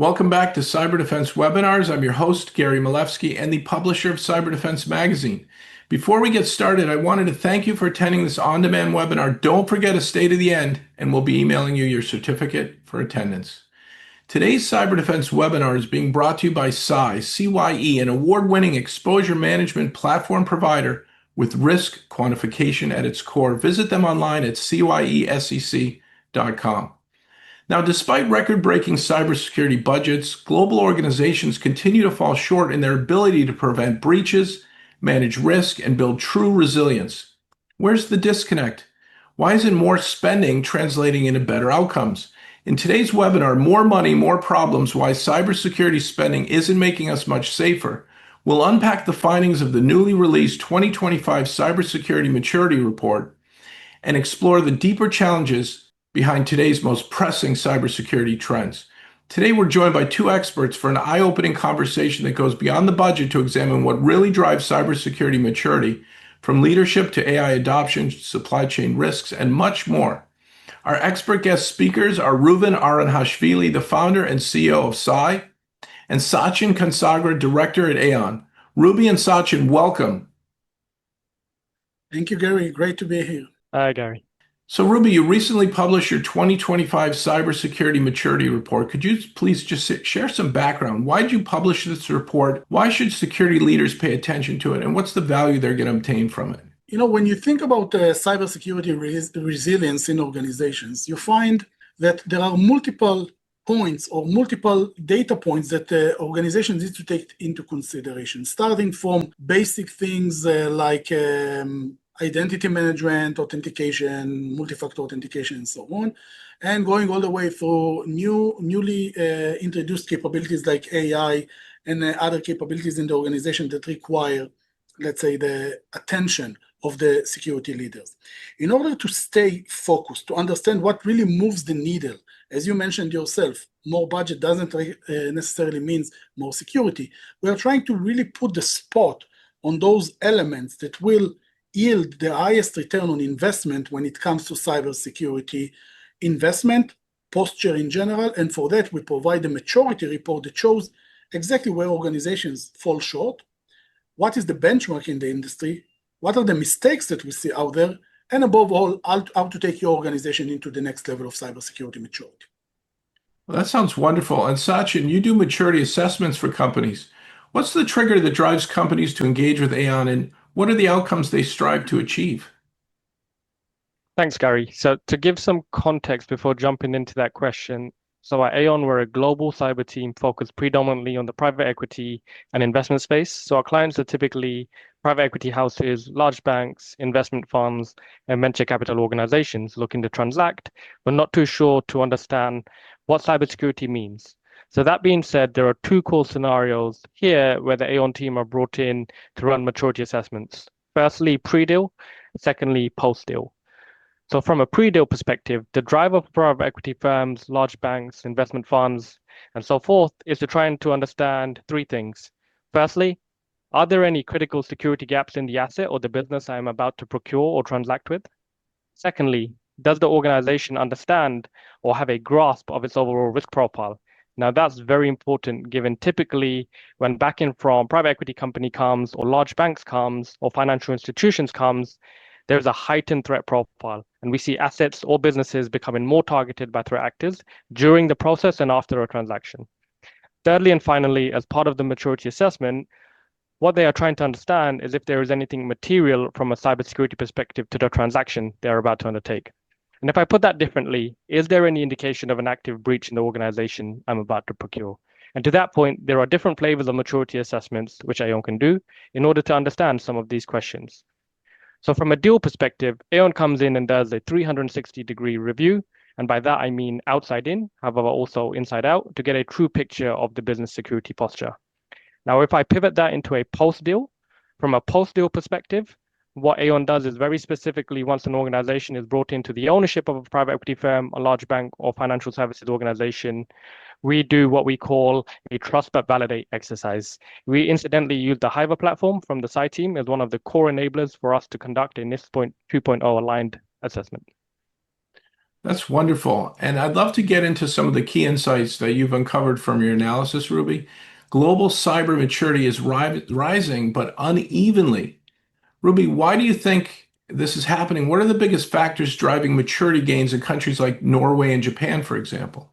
Welcome back to Cyber Defense Webinars. I'm your host, Gary Miliefsky, and the publisher of Cyber Defense Magazine. Before we get started, I wanted to thank you for attending this on-demand webinar. Don't forget to stay to the end, and we'll be emailing you your certificate for attendance. Today's Cyber Defense webinar is being brought to you by Cye, CYE, an award-winning exposure management platform provider with risk quantification at its core. Visit them online at cyesec.com. Now, despite record-breaking cybersecurity budgets, global organizations continue to fall short in their ability to prevent breaches, manage risk, and build true resilience. Where's the disconnect? Why isn't more spending translating into better outcomes? In today's webinar, More Money, More Problems, Why Cybersecurity Spending Isn't Making Us Much Safer, we'll unpack the findings of the newly released 2025 Cybersecurity Maturity Report and explore the deeper challenges behind today's most pressing cybersecurity trends. Today, we're joined by two experts for an eye-opening conversation that goes beyond the budget to examine what really drives cybersecurity maturity, from leadership to AI adoption, supply chain risks, and much more. Our expert guest speakers are Reuven Aronashvili, the founder and CEO of Cye, and Sachin Kansagra, director at Aon. Rubi and Sachin, welcome. Thank you, Gary. Great to be here. Hi, Gary. So, Rubi, you recently published your 2025 Cybersecurity Maturity Report. Could you please just share some background? Why did you publish this report? Why should security leaders pay attention to it? And what's the value they're going to obtain from it? You know, when you think about cybersecurity resilience in organizations, you find that there are multiple points or multiple data points that organizations need to take into consideration, starting from basic things like identity management, authentication, multi-factor authentication, and so on, and going all the way through newly introduced capabilities like AI and other capabilities in the organization that require, let's say, the attention of the security leaders. In order to stay focused, to understand what really moves the needle, as you mentioned yourself, more budget doesn't necessarily means more security. We are trying to really put the spot on those elements that will yield the highest return on investment when it comes to cybersecurity investment, posture in general, and for that we provide a maturity report that shows exactly where organizations fall short, what is the benchmark in the industry, what are the mistakes that we see out there, and above all, how to take your organization into the next level of cybersecurity maturity. Well, that sounds wonderful. And Sachin, you do maturity assessments for companies. What's the trigger that drives companies to engage with Aon, and what are the outcomes they strive to achieve? Thanks, Gary. So to give some context before jumping into that question, so at Aon, we're a global cyber team focused predominantly on the private equity and investment space. So our clients are typically private equity houses, large banks, investment funds, and venture capital organizations looking to transact, but not too sure to understand what cybersecurity means. So that being said, there are two core scenarios here where the Aon team are brought in to run maturity assessments. Firstly, pre-deal, secondly, post-deal. So from a pre-deal perspective, the driver for private equity firms, large banks, investment funds, and so forth is to try and to understand three things. Firstly, are there any critical security gaps in the asset or the business I am about to procure or transact with? Secondly, does the organization understand or have a grasp of its overall risk profile? Now, that's very important given typically when backing from private equity company comes or large banks comes or financial institutions comes, there's a heightened threat profile. And we see assets or businesses becoming more targeted by threat actors during the process and after a transaction. Thirdly, and finally, as part of the maturity assessment, what they are trying to understand is if there is anything material from a cybersecurity perspective to the transaction they're about to undertake. And if I put that differently, is there any indication of an active breach in the organization I'm about to procure? And to that point, there are different flavors of maturity assessments which Aon can do in order to understand some of these questions. So from a deal perspective, Aon comes in and does a 360-degree review. And by that, I mean outside in, however, also inside out, to get a true picture of the business security posture. Now, if I pivot that into a post-deal, from a post-deal perspective, what Aon does is very specifically, once an organization is brought into the ownership of a private equity firm, a large bank, or financial services organization, we do what we call a trust but validate exercise. We incidentally use the Hive platform from the Cye team as one of the core enablers for us to conduct a NIST 2.0 aligned assessment. That's wonderful. And I'd love to get into some of the key insights that you've uncovered from your analysis, Ruby. Global cyber maturity is rising, but unevenly. Ruby, why do you think this is happening? What are the biggest factors driving maturity gains in countries like Norway and Japan, for example?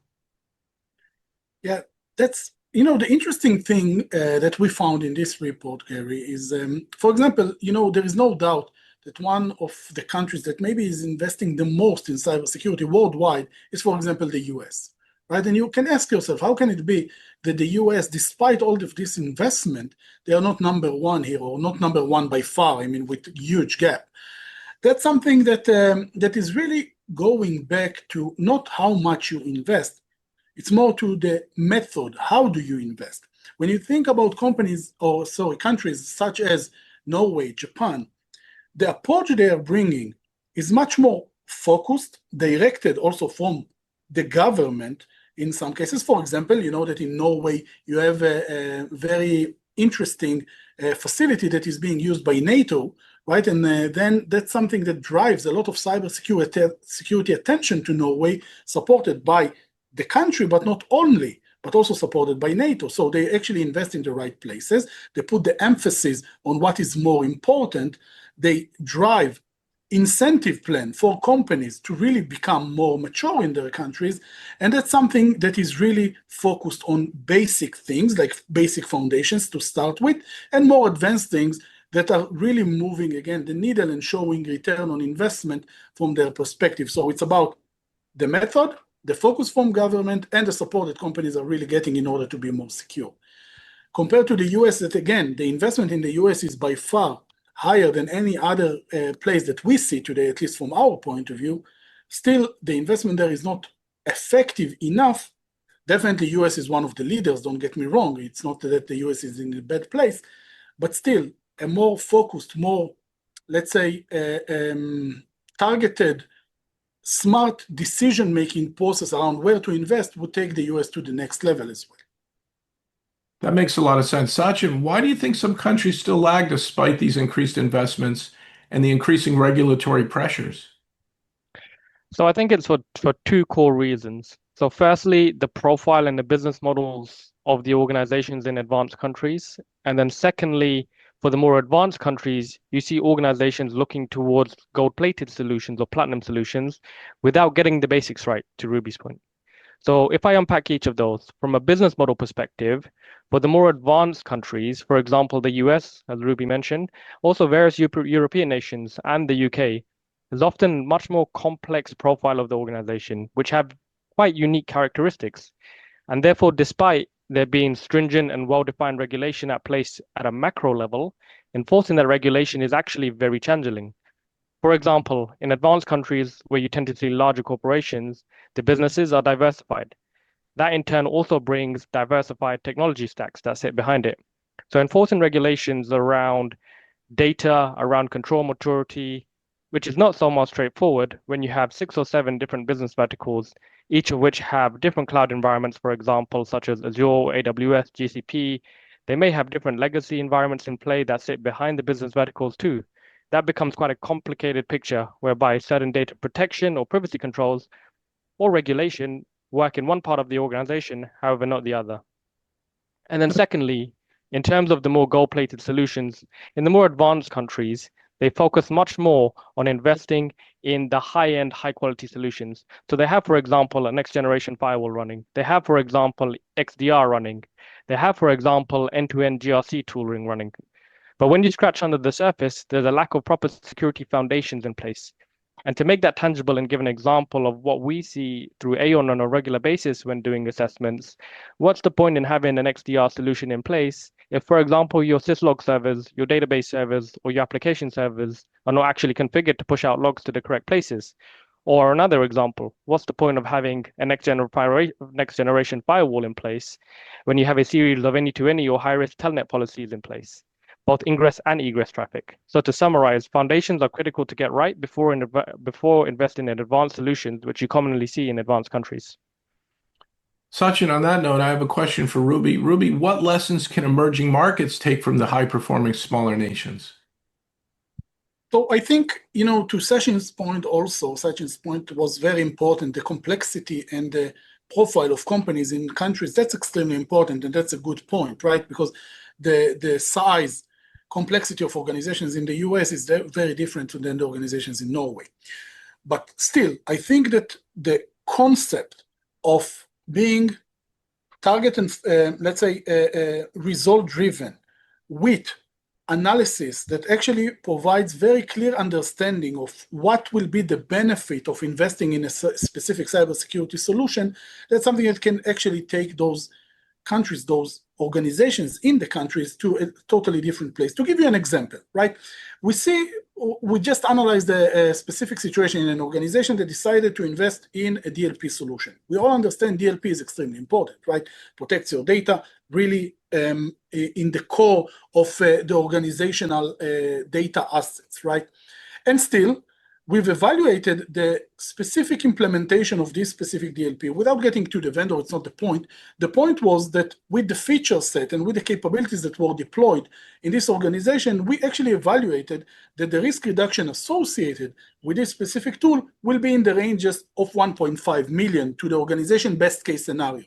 Yeah, that's the interesting thing that we found in this report, Gary, is for example, there is no doubt that one of the countries that maybe is investing the most in cybersecurity worldwide is, for example, the US, right? And you can ask yourself, how can it be that the US, despite all of this investment, they are not number one here, or not number one by far, I mean, with huge gap. That's something that is really going back to not how much you invest, it's more to the method. How do you invest? When you think about countries such as Norway, Japan, the approach they are bringing is much more focused, directed also from the government in some cases. For example, you know that in Norway, you have a very interesting facility that is being used by NATO, right? And then that's something that drives a lot of cybersecurity attention to Norway, supported by the country, but not only, but also supported by NATO. So they actually invest in the right places. They put the emphasis on what is more important. They drive incentive plan for companies to really become more mature in their countries. And that's something that is really focused on basic things, like basic foundations to start with, and more advanced things that are really moving, again, the needle and showing return on investment from their perspective. So it's about the method, the focus from government, and the support that companies are really getting in order to be more secure. Compared to the US, that again, the investment in the US is by far higher than any other place that we see today, at least from our point of view. Still, the investment there is not effective enough. Definitely, US is one of the leaders, don't get me wrong. It's not that the US is in a bad place, but still, a more focused, more, let's say, targeted, smart decision-making process around where to invest would take the US to the next level as well. That makes a lot of sense. Sachin, why do you think some countries still lag despite these increased investments and the increasing regulatory pressures? So I think it's for two core reasons. So firstly, the profile and the business models of the organizations in advanced countries. And then secondly, for the more advanced countries, you see organizations looking towards gold-plated solutions or platinum solutions without getting the basics right, to Ruby's point. So if I unpack each of those from a business model perspective, for the more advanced countries, for example, the US, as Ruby mentioned, also various European nations and the UK, there's often much more complex profile of the organization, which have quite unique characteristics. And therefore, despite there being stringent and well-defined regulation at place at a macro level, enforcing that regulation is actually very challenging. For example, in advanced countries where you tend to see larger corporations, the businesses are diversified. That in turn also brings diversified technology stacks that sit behind it. So enforcing regulations around data, around control maturity, which is not so much straightforward when you have 6 or 7 different business verticals, each of which have different cloud environments, for example, such as Azure, AWS, GCP. They may have different legacy environments in play that sit behind the business verticals too. That becomes quite a complicated picture whereby certain data protection or privacy controls or regulation work in one part of the organization, however, not the other. And then secondly, in terms of the more gold-plated solutions, in the more advanced countries, they focus much more on investing in the high-end, high-quality solutions. So they have, for example, a next-generation firewall running. They have, for example, XDR running. They have, for example, end-to-end GRC tooling running. But when you scratch under the surface, there's a lack of proper security foundations in place. And to make that tangible and give an example of what we see through Aon on a regular basis when doing assessments, what's the point in having an XDR solution in place if, for example, your syslog servers, your database servers, or your application servers are not actually configured to push out logs to the correct places? Or another example, what's the point of having a next generation firewall in place when you have a series of any-to-any or high-risk telnet policies in place? Both ingress and egress traffic. So to summarize, foundations are critical to get right before investing in advanced solutions, which you commonly see in advanced countries. Sachin, on that note, I have a question for Ruby. Ruby, what lessons can emerging markets take from the high-performing smaller nations? So I think, to Sachin's point also, Sachin's point was very important. The complexity and the profile of companies in countries, that's extremely important. And that's a good point, right? Because the size, complexity of organizations in the US is very different than the organizations in Norway. But still, I think that the concept of being target and, let's say, result-driven with analysis that actually provides very clear understanding of what will be the benefit of investing in a specific cybersecurity solution, that's something that can actually take those countries, those organizations in the countries to a totally different place. To give you an example, right? We just analyzed a specific situation in an organization that decided to invest in a DLP solution. We all understand DLP is extremely important, right? Protects your data, really in the core of the organizational data assets, right? And still, we've evaluated the specific implementation of this specific DLP without getting to the vendor. It's not the point. The point was that with the feature set and with the capabilities that were deployed in this organization, we actually evaluated that the risk reduction associated with this specific tool will be in the ranges of 1.5 million to the organization best case scenario.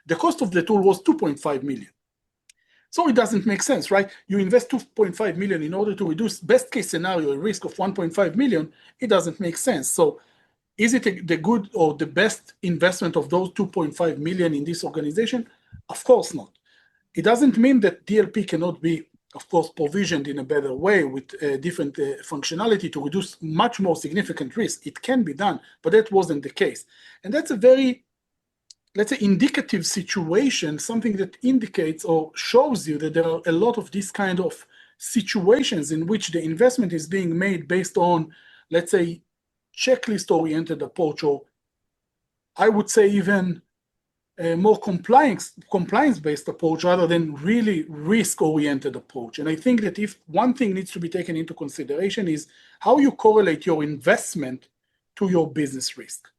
The cost of the tool was 2.5 million. So it doesn't make sense, right? You invest 2.5 million in order to reduce best case scenario a risk of 1.5 million. It doesn't make sense. So is it the good or the best investment of those 2.5 million in this organization? Of course not. It doesn't mean that DLP cannot be, of course, provisioned in a better way with different functionality to reduce much more significant risk. It can be done, but that wasn't the case. And that's a very, let's say, indicative situation, something that indicates or shows you that there are a lot of these kind of situations in which the investment is being made based on, let's say, checklist-oriented approach, or I would say even a more compliance-based approach rather than really risk-oriented approach. And I think that if one thing needs to be taken into consideration is how you correlate your investment to your business risk.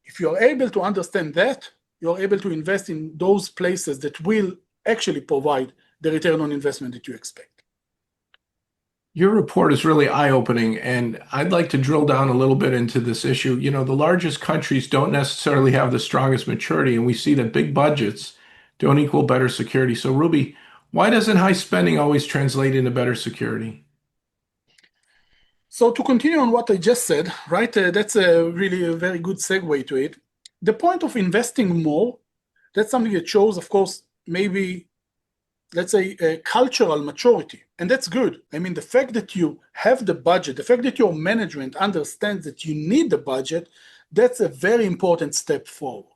If you're able to understand that, you're able to invest in those places that will actually provide the return on investment that you expect. Your report is really eye-opening, and I'd like to drill down a little bit into this issue. The largest countries don't necessarily have the strongest maturity, and we see that big budgets don't equal better security. So, Ruby, why doesn't high spending always translate into better security? So to continue on what I just said, right, that's really a very good segue to it. The point of investing more, that's something that shows, of course, maybe, let's say, a cultural maturity. And that's good. I mean, the fact that you have the budget, the fact that your management understands that you need the budget, that's a very important step forward.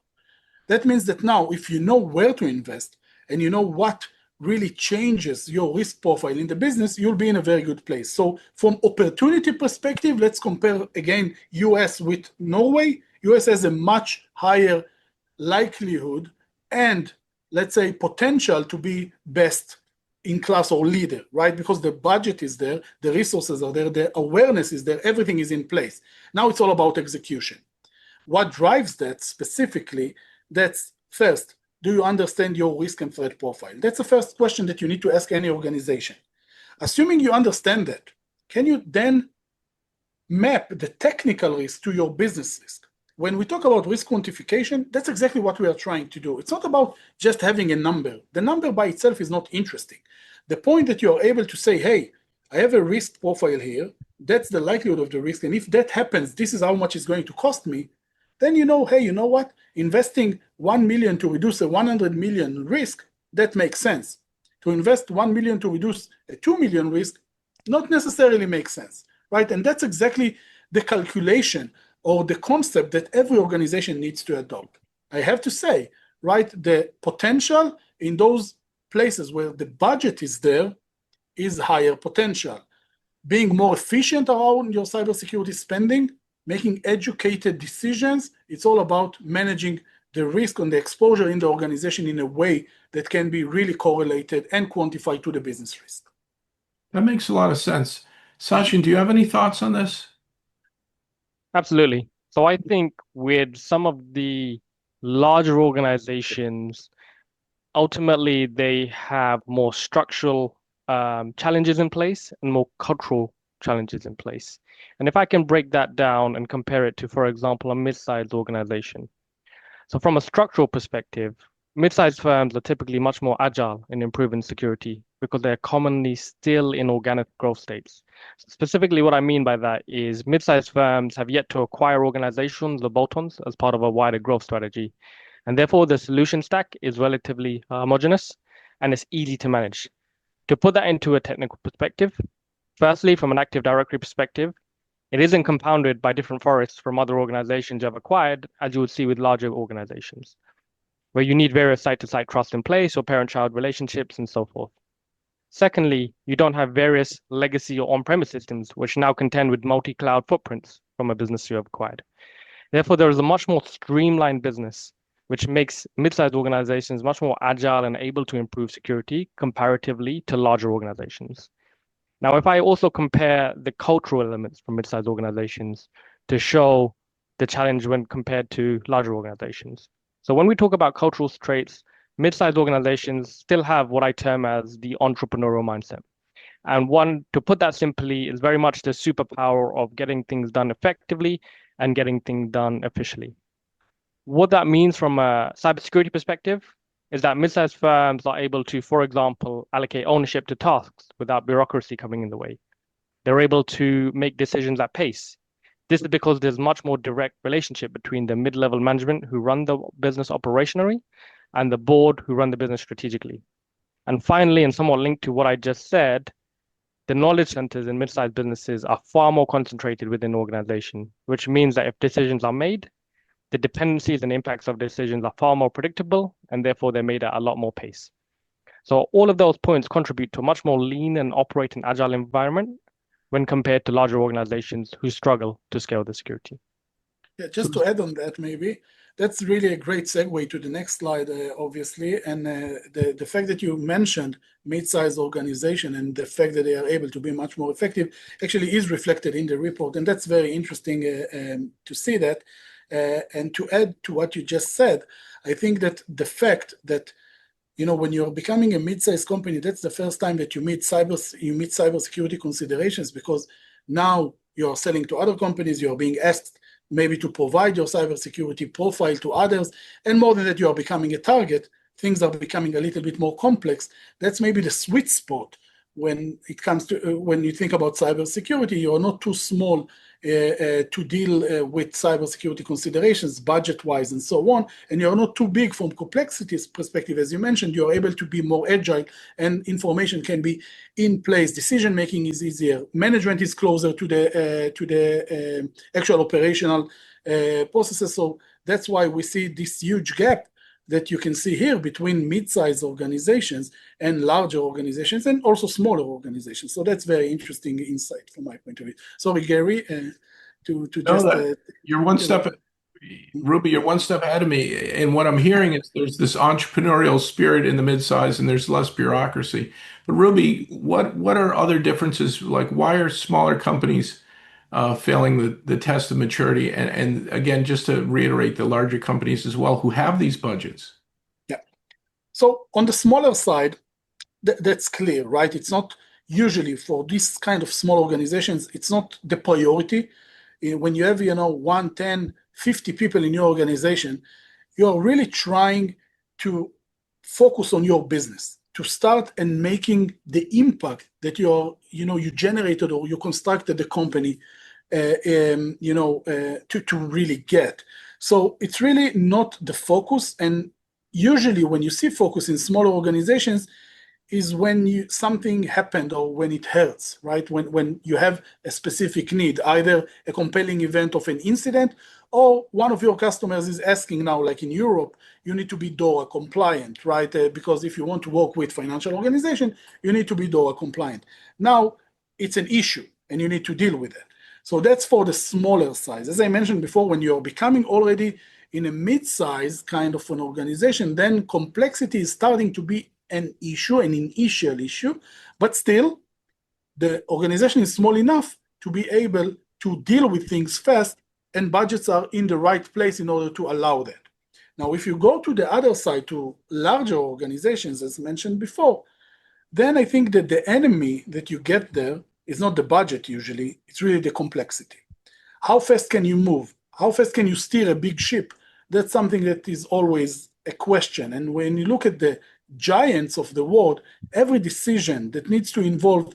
That means that now, if you know where to invest and you know what really changes your risk profile in the business, you'll be in a very good place. So from opportunity perspective, let's compare again US with Norway. US has a much higher likelihood and, let's say, potential to be best in class or leader, right? Because the budget is there, the resources are there, the awareness is there, everything is in place. Now it's all about execution. What drives that specifically? That's first, do you understand your risk and threat profile? That's the first question that you need to ask any organization. Assuming you understand that, can you then map the technical risk to your business risk? When we talk about risk quantification, that's exactly what we are trying to do. It's not about just having a number. The number by itself is not interesting. The point that you are able to say, hey, I have a risk profile here, that's the likelihood of the risk, and if that happens, this is how much it's going to cost me, then you know, hey, you know what? Investing 1 million to reduce a 100 million risk, that makes sense. To invest 1 million to reduce a 2 million risk, not necessarily makes sense, right? And that's exactly the calculation or the concept that every organization needs to adopt. I have to say, right, the potential in those places where the budget is there is higher potential. Being more efficient around your cybersecurity spending, making educated decisions, it's all about managing the risk and the exposure in the organization in a way that can be really correlated and quantified to the business risk. That makes a lot of sense. Sachin, do you have any thoughts on this? Absolutely. So I think with some of the larger organizations, ultimately they have more structural challenges in place and more cultural challenges in place. And if I can break that down and compare it to, for example, a mid-sized organization. So from a structural perspective, mid-sized firms are typically much more agile in improving security because they're commonly still in organic growth states. Specifically, what I mean by that is mid-sized firms have yet to acquire organizations or bolt-ons as part of a wider growth strategy. And therefore, the solution stack is relatively homogeneous and it's easy to manage. To put that into a technical perspective, firstly, from an Active Directory perspective, it isn't compounded by different forests from other organizations you have acquired, as you would see with larger organizations, where you need various site-to-site trust in place or parent-child relationships and so forth. Secondly, you don't have various legacy or on-premise systems, which now contend with multi-cloud footprints from a business you have acquired. Therefore, there is a much more streamlined business, which makes mid-sized organizations much more agile and able to improve security comparatively to larger organizations. Now, if I also compare the cultural elements from mid-sized organizations to show the challenge when compared to larger organizations. So when we talk about cultural traits, mid-sized organizations still have what I term as the entrepreneurial mindset. And one, to put that simply, is very much the superpower of getting things done effectively and getting things done efficiently. What that means from a cybersecurity perspective is that mid-sized firms are able to, for example, allocate ownership to tasks without bureaucracy coming in the way. They're able to make decisions at pace. This is because there's much more direct relationship between the mid-level management who run the business operationally and the board who run the business strategically. And finally, and somewhat linked to what I just said, the knowledge centers in mid-sized businesses are far more concentrated within an organization, which means that if decisions are made, the dependencies and impacts of decisions are far more predictable, and therefore they're made at a lot more pace. So all of those points contribute to a much more lean and operating agile environment when compared to larger organizations who struggle to scale the security. Yeah, just to add on that, maybe, that's really a great segue to the next slide, obviously. And the fact that you mentioned mid-sized organization and the fact that they are able to be much more effective actually is reflected in the report. And that's very interesting to see that. And to add to what you just said, I think that the fact that when you're becoming a mid-sized company, that's the first time that you meet cybersecurity considerations, because now you're selling to other companies, you're being asked maybe to provide your cybersecurity profile to others, and more than that, you are becoming a target. Things are becoming a little bit more complex. That's maybe the sweet spot when it comes to when you think about cybersecurity. You are not too small to deal with cybersecurity considerations, budget-wise and so on, and you're not too big from complexities perspective. As you mentioned, you're able to be more agile and information can be in place. Decision-making is easier. Management is closer to the actual operational processes. So that's why we see this huge gap that you can see here between mid-sized organizations and larger organizations, and also smaller organizations. So that's very interesting insight from my point of view. Sorry, Gary, you're one step, Ruby, you're one step ahead of me. And what I'm hearing is there's this entrepreneurial spirit in the mid-size and there's less bureaucracy. But Ruby, what are other differences? Like, why are smaller companies failing the test of maturity? And again, just to reiterate, the larger companies as well who have these budgets. Yeah. So on the smaller side, that's clear, right? It's not usually for this kind of small organizations, it's not the priority. When you have, 1, 10, 50 people in your organization, you're really trying to focus on your business, to start and making the impact that you generated or you constructed the company to really get. So it's really not the focus. And usually when you see focus in smaller organizations is when something happened or when it hurts, right? When you have a specific need, either a compelling event of an incident, or one of your customers is asking now, like in Europe, you need to be DORA compliant, right? Because if you want to work with financial organization, you need to be DORA compliant. Now it's an issue and you need to deal with it. So that's for the smaller size. As I mentioned before, when you're becoming already in a mid-size kind of an organization, then complexity is starting to be an issue, an initial issue, but still the organization is small enough to be able to deal with things fast, and budgets are in the right place in order to allow that. Now, if you go to the other side, to larger organizations, as mentioned before, then I think that the enemy that you get there It's not the budget usually, it's really the complexity. How fast can you move? How fast can you steer a big ship? That's something that is always a question. And when you look at the giants of the world, every decision that needs to involve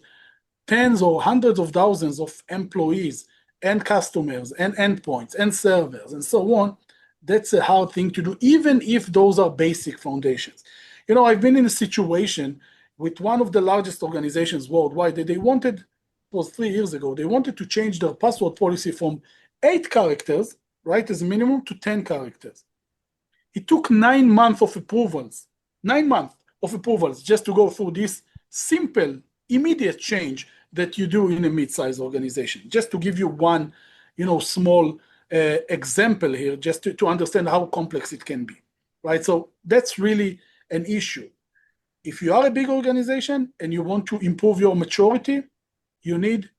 tens or hundreds of thousands of employees and customers and endpoints and servers and so on, that's a hard thing to do, even if those are basic foundations. I've been in a situation with one of the largest organizations worldwide that they wanted, it was 3 years ago, they wanted to change their password policy from 8 characters, right, as a minimum, to 10 characters. It took 9 months of approvals, 9 months of approvals just to go through this simple, immediate change that you do in a mid-sized organization. Just to give you one, small example here, just to understand how complex it can be, right? So that's really an issue. If you are a big organization and you want to improve your maturity, you need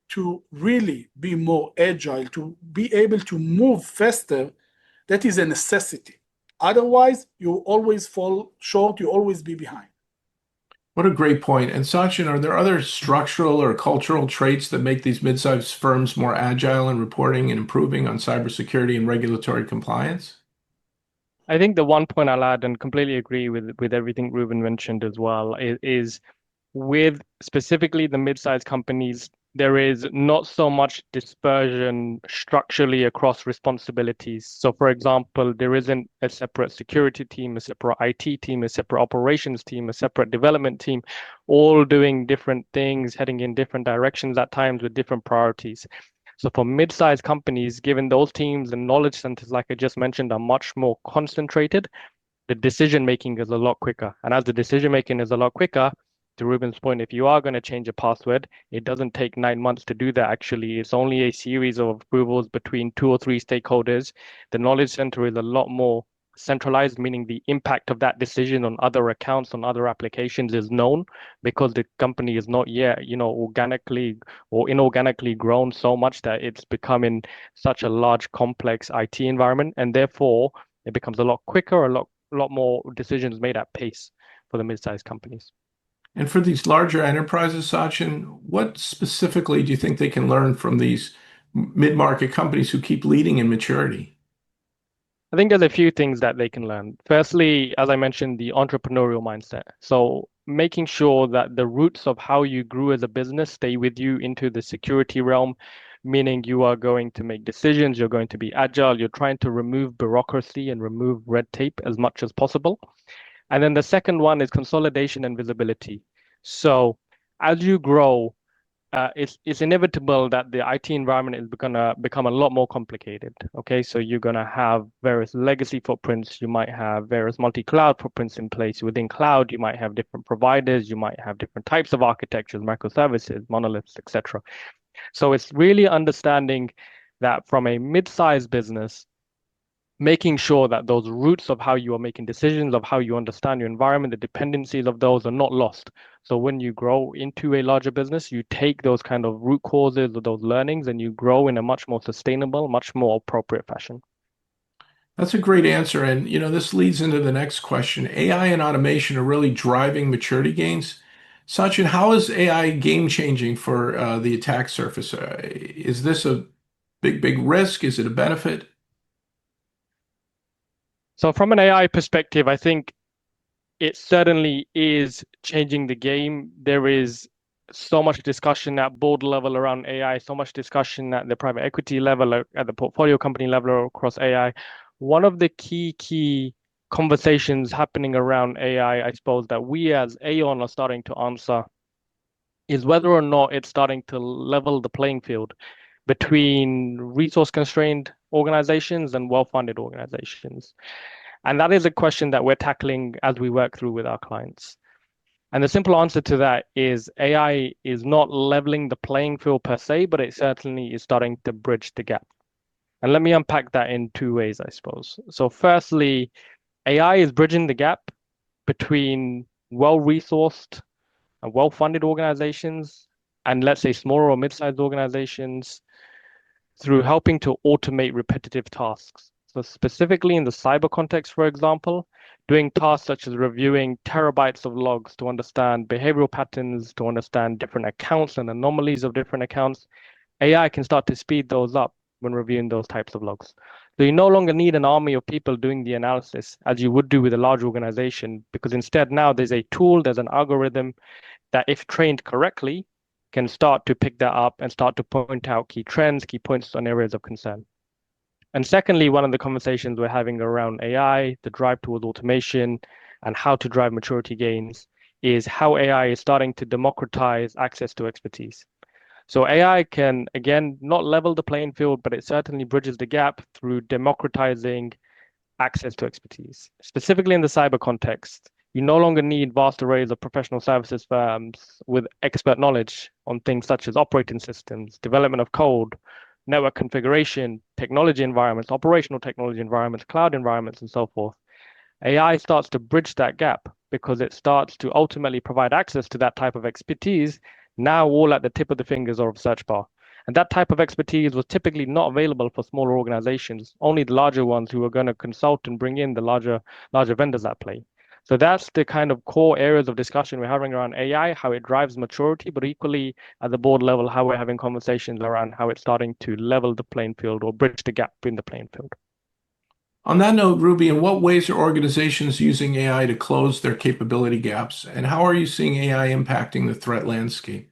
to really be more agile, to be able to move faster. That is a necessity. Otherwise, you always fall short, you always be behind. What a great point. And Sachin, are there other structural or cultural traits that make these mid-sized firms more agile in reporting and improving on cybersecurity and regulatory compliance? I think the one point I'll add, and completely agree with everything Reuven mentioned as well, is with specifically the mid-sized companies, there is not so much dispersion structurally across responsibilities. So, for example, there isn't a separate security team, a separate IT team, a separate operations team, a separate development team, all doing different things, heading in different directions at times with different priorities. So for mid-sized companies, given those teams and knowledge centers, like I just mentioned, are much more concentrated, the decision making is a lot quicker. And as the decision making is a lot quicker, to Reuven's point, if you are going to change a password, it doesn't take 9 months to do that. Actually, it's only a series of approvals between 2 or 3 stakeholders. The knowledge center is a lot more centralized, meaning the impact of that decision on other accounts, on other applications is known because the company is not yet, organically or inorganically grown so much that it's becoming such a large, complex IT environment. And therefore, it becomes a lot quicker, a lot more decisions made at pace for the mid-sized companies. And for these larger enterprises, Sachin, what specifically do you think they can learn from these mid-market companies who keep leading in maturity? I think there's a few things that they can learn. Firstly, as I mentioned, the entrepreneurial mindset. So making sure that the roots of how you grew as a business stay with you into the security realm, meaning you are going to make decisions, you're going to be agile, you're trying to remove bureaucracy and remove red tape as much as possible. And then the second one is consolidation and visibility. So as you grow, it's inevitable that the IT environment is going to become a lot more complicated. Okay, so you're going to have various legacy footprints. You might have various multi-cloud footprints in place. Within cloud, you might have different providers. You might have different types of architectures, microservices, monoliths, etc. So it's really understanding that from a mid-sized business, making sure that those roots of how you are making decisions, of how you understand your environment, the dependencies of those are not lost. So when you grow into a larger business, you take those kind of root causes of those learnings and you grow in a much more sustainable, much more appropriate fashion. That's a great answer. And, this leads into the next question. AI and automation are really driving maturity gains. Sachin, how is AI game changing for the attack surface? Is this a big risk? Is it a benefit? So from an AI perspective, I think it certainly is changing the game. There is so much discussion at board level around AI, so much discussion at the private equity level, at the portfolio company level across AI. One of the key conversations happening around AI, I suppose, that we as Aon are starting to answer is whether or not it's starting to level the playing field between resource-constrained organizations and well-funded organizations. And that is a question that we're tackling as we work through with our clients. And the simple answer to that is AI is not leveling the playing field per se, but it certainly is starting to bridge the gap. And let me unpack that in 2 ways, I suppose. So firstly, AI is bridging the gap between well-resourced and well-funded organizations and, let's say, smaller or mid-sized organizations through helping to automate repetitive tasks. So specifically in the cyber context, for example, doing tasks such as reviewing terabytes of logs to understand behavioral patterns, to understand different accounts and anomalies of different accounts, AI can start to speed those up when reviewing those types of logs. So you no longer need an army of people doing the analysis as you would do with a large organization, because instead now there's a tool, there's an algorithm that, if trained correctly, can start to pick that up and start to point out key trends, key points on areas of concern. And secondly, one of the conversations we're having around AI, the drive towards automation, and how to drive maturity gains is how AI is starting to democratize access to expertise. So AI can, again, not level the playing field, but it certainly bridges the gap through democratizing access to expertise. Specifically in the cyber context, you no longer need vast arrays of professional services firms with expert knowledge on things such as operating systems, development of code, network configuration, technology environments, operational technology environments, cloud environments, and so forth. AI starts to bridge that gap because it starts to ultimately provide access to that type of expertise, now all at the tip of the fingers or of search bar. And that type of expertise was typically not available for smaller organizations, only the larger ones who are going to consult and bring in the larger vendors at play. So that's the kind of core areas of discussion we're having around AI, how it drives maturity, but equally at the board level, how we're having conversations around how it's starting to level the playing field or bridge the gap in the playing field. On that note, Ruby, in what ways are organizations using AI to close their capability gaps? And how are you seeing AI impacting the threat landscape?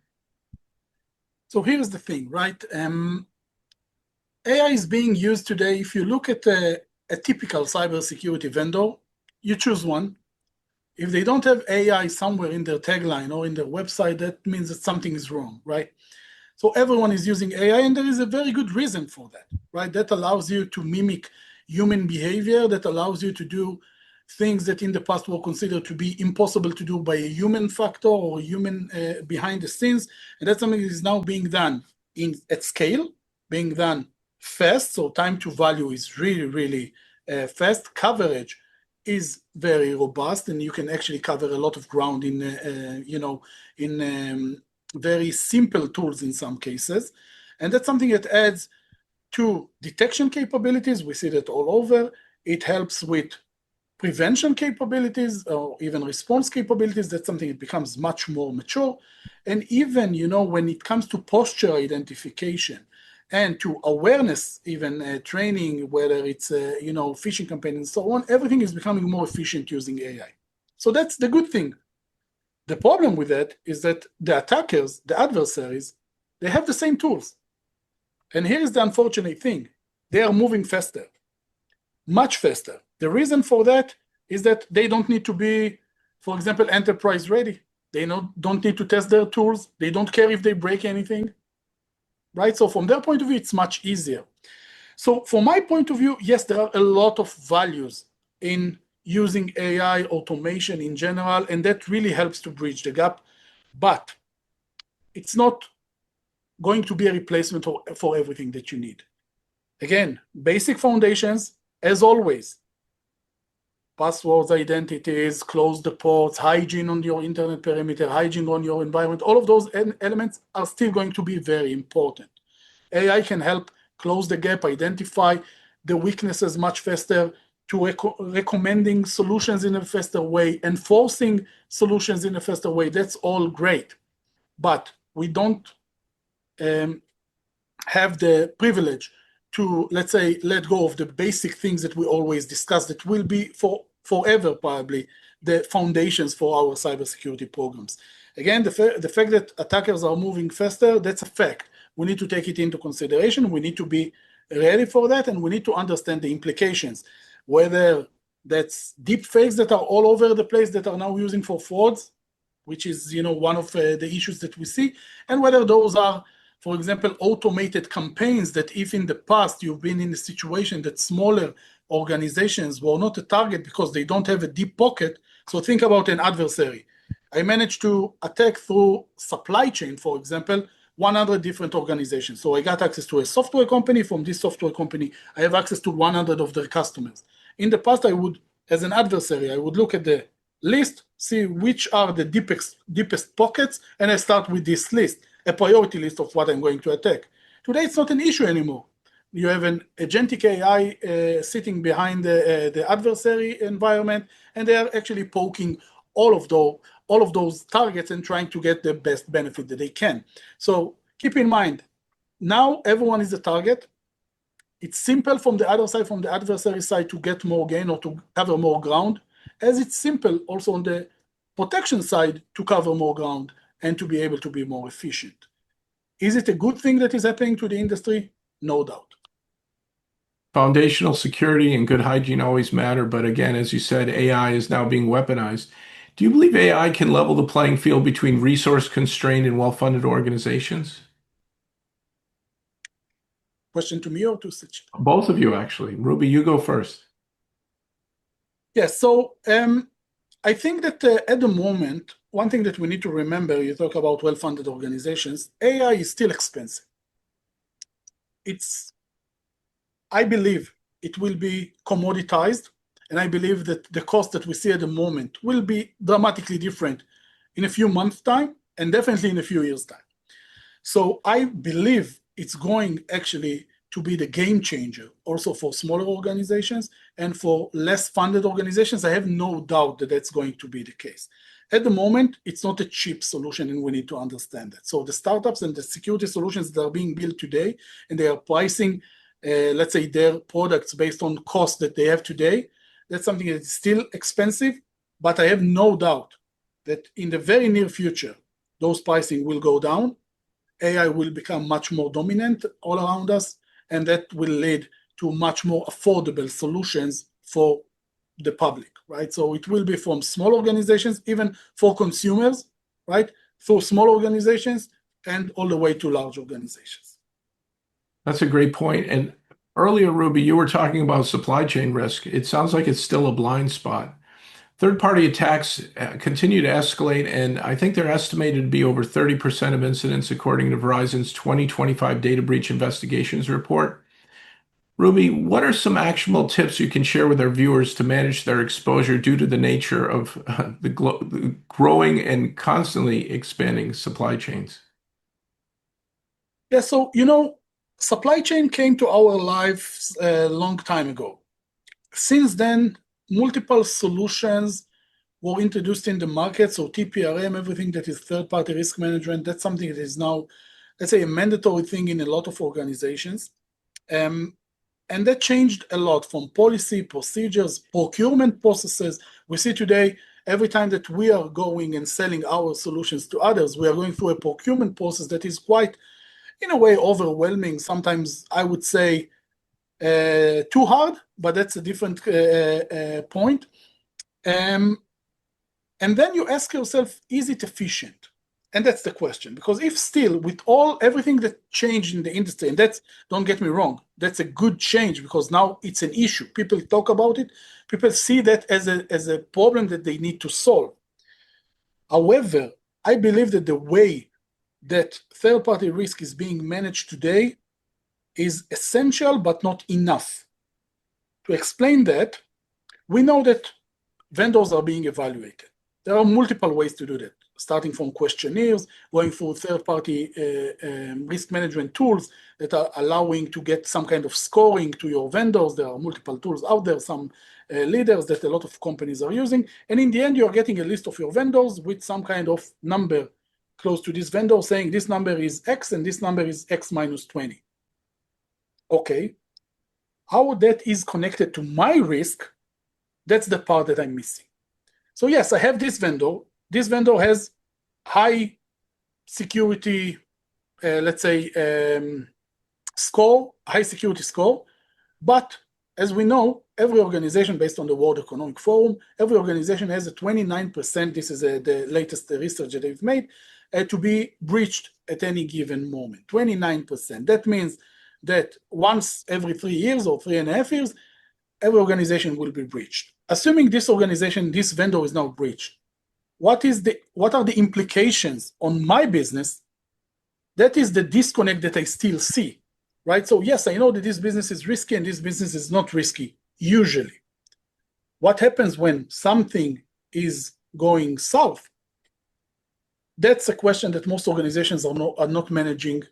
So here's the thing, right? AI is being used today. If you look at a typical cybersecurity vendor, you choose one. If they don't have AI somewhere in their tagline or in their website, that means that something is wrong, right? So everyone is using AI, and there is a very good reason for that, right? That allows you to mimic human behavior, that allows you to do things that in the past were considered to be impossible to do by a human factor or human behind the scenes. And that's something that is now being done at scale, being done fast. So time to value is really, really fast. Coverage is very robust, and you can actually cover a lot of ground in very simple tools in some cases. And that's something that adds to detection capabilities. We see that all over. It helps with prevention capabilities or even response capabilities. That's something that becomes much more mature. And even, when it comes to posture identification and to awareness, even training, whether it's, phishing campaign and so on, everything is becoming more efficient using AI. So that's the good thing. The problem with that is that the attackers, the adversaries, they have the same tools. And here is the unfortunate thing. They are moving faster, much faster. The reason for that is that they don't need to be, for example, enterprise ready. They don't need to test their tools. They don't care if they break anything, right? So from their point of view, it's much easier. So from my point of view, yes, there are a lot of values in using AI automation in general, and that really helps to bridge the gap. But it's not going to be a replacement for everything that you need. Again, basic foundations, as always. Passwords, identities, close the ports, hygiene on your internet perimeter, hygiene on your environment, all of those elements are still going to be very important. AI can help close the gap, identify the weaknesses much faster, to recommending solutions in a faster way, enforcing solutions in a faster way. That's all great. But we don't have the privilege to, let's say, let go of the basic things that we always discuss that will be forever probably the foundations for our cybersecurity programs. Again, the fact that attackers are moving faster, that's a fact. We need to take it into consideration. We need to be ready for that, and we need to understand the implications, whether that's deep fakes that are all over the place that are now using for frauds, which is one of the issues that we see, and whether those are, for example, automated campaigns that if in the past you've been in a situation that smaller organizations were not a target because they don't have a deep pocket. So think about an adversary. I managed to attack through supply chain, for example, 100 different organizations. So I got access to a software company. From this software company, I have access to 100 of their customers. In the past, I would, as an adversary, I would look at the list, see which are the deepest pockets, and I start with this list, a priority list of what I'm going to attack. Today, it's not an issue anymore. you have an agentic AI sitting behind the adversary environment, and they are actually poking all of those targets and trying to get the best benefit that they can. So keep in mind, now everyone is a target. It's simple from the other side, from the adversary side, to get more gain or to cover more ground, as it's simple also on the protection side to cover more ground and to be able to be more efficient. Is it a good thing that is happening to the industry? No doubt. Foundational security and good hygiene always matter, but again, as you said, AI is now being weaponized. Do you believe AI can level the playing field between resource-constrained and well-funded organizations? Question to me or to Sachin? Both of you, actually. Ruby, you go first. Yes, so I think that at the moment, one thing that we need to remember, you talk about well-funded organizations, AI is still expensive. I believe it will be commoditized, and I believe that the cost that we see at the moment will be dramatically different in a few months' time, and definitely in a few years' time. So I believe it's going actually to be the game changer also for smaller organizations and for less funded organizations. I have no doubt that that's going to be the case. At the moment, it's not a cheap solution, and we need to understand that. So the startups and the security solutions that are being built today, and they are pricing, let's say, their products based on cost that they have today, that's something that is still expensive, but I have no doubt that in the very near future, those pricing will go down. AI will become much more dominant all around us, and that will lead to much more affordable solutions for the public, right? So it will be from small organizations, even for consumers, right? Through small organizations and all the way to large organizations. That's a great point. And earlier, Ruby, you were talking about supply chain risk. It sounds like it's still a blind spot. Third-party attacks continue to escalate, and I think they're estimated to be over 30% of incidents, according to Verizon's 2025 Data Breach Investigations Report. Ruby, what are some actionable tips you can share with our viewers to manage their exposure due to the nature of the growing and constantly expanding supply chains? Yeah, so, supply chain came to our lives a long time ago. Since then, multiple solutions were introduced in the market. So TPRM, everything that is third-party risk management, that's something that is now, let's say, a mandatory thing in a lot of organizations. And that changed a lot from policy, procedures, procurement processes. We see today, every time that we are going and selling our solutions to others, we are going through a procurement process that is quite, in a way, overwhelming. Sometimes I would say too hard, but that's a different point. And then you ask yourself, is it efficient? And that's the question, because if still with everything that changed in the industry, and that's, don't get me wrong, that's a good change because now it's an issue. People talk about it. People see that as a problem that they need to solve. However, I believe that the way that third-party risk is being managed today is essential but not enough. To explain that, we know that vendors are being evaluated. There are multiple ways to do that, starting from questionnaires, going through third-party risk management tools that are allowing to get some kind of scoring to your vendors. There are multiple tools out there, some leaders that a lot of companies are using. And in the end, you're getting a list of your vendors with some kind of number close to this vendor saying this number is X and this number is X minus 20. Okay, how that is connected to my risk, that's the part that I'm missing. So yes, I have this vendor. This vendor has high security, let's say, high security score. But as we know, every organization, based on the World Economic Forum, every organization has a 29%, this is the latest research that they've made, to be breached at any given moment, 29%. That means that once every 3 years or 3.5 years, every organization will be breached. Assuming this organization, this vendor is now breached, what are the implications on my business? That is the disconnect that I still see, right? So yes, I know that this business is risky and this business is not risky, usually. What happens when something is going south? That's a question that most organizations are not managing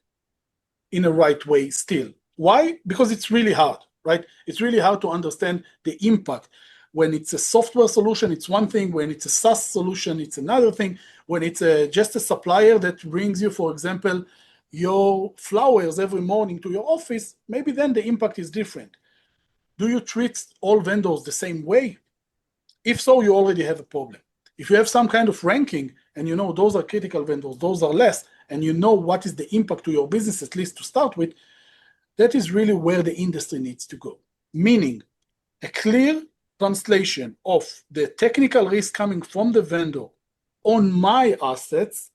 in a right way still. Why? Because it's really hard, right? It's really hard to understand the impact. When it's a software solution, it's one thing. When it's a SaaS solution, it's another thing. When it's just a supplier that brings you, for example, your flowers every morning to your office, maybe then the impact is different. Do you treat all vendors the same way? If so, you already have a problem. If you have some kind of ranking and you know those are critical vendors, those are less, and you know what is the impact to your business, at least to start with, that is really where the industry needs to go. Meaning a clear translation of the technical risk coming from the vendor on my assets.